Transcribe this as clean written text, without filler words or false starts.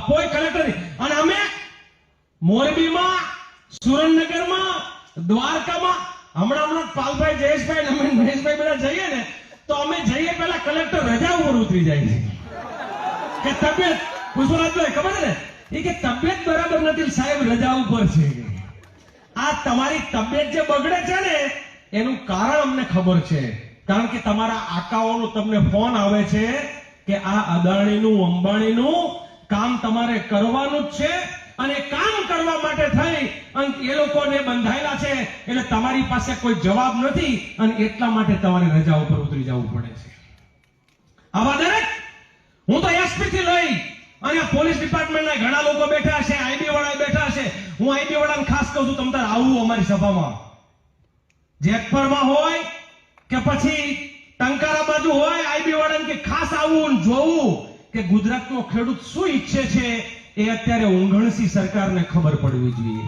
કોઈ કલેક્ટર અને અમે મોરબીમાં, સુરેન્દ્રનગરમાં, દ્વારકામાં હમણાં પાલભાઈ, જયેશભાઈ, અમે મહેશભાઈ બધા જઈએ ને તો અમે જઈએ પહેલા કલેક્ટર રજા ઉપર ઉતરી જાય છે કે તબિયત પુષ્પરાજભાઈ ખબર ને એ કે તબિયત બરાબર નથી સાહેબ, રજા ઉપર છે. આ તમારી તબિયત જે બગડે છે ને એનું કારણ અમને ખબર છે, કારણ કે તમારા આકાઓનો તમને ફોન આવે છે કે આ અદાણીનું, અંબાણીનું કામ તમારે કરવાનું જ છે અને કામ કરવા માટે થઈ અને એ લોકોને બંધાયેલા છે એટલે તમારી પાસે કોઈ જવાબ નથી અને એટલા માટે તમારે રજા ઉપર ઉતરી જવું પડે છે. આવા દરેક, હું તો એસપી થી લઈ અને પોલીસ ડિપાર્ટમેન્ટના ઘણા લોકો બેઠા છે, આઈબી વાળા બેઠા છે. હું આઈબી વાળાને ખાસ કહું છું, તમે આવું અમારી સભામાં, જેતપરમાં હોય કે પછી ટંકારા બાજુ હોય, આઈબી વાળાને કે ખાસ આવવું જોવું કે ગુજરાતનો ખેડૂત શું ઈચ્છે છે એ અત્યારે ઊંઘણસી સરકારને ખબર પડવી જોઈએ.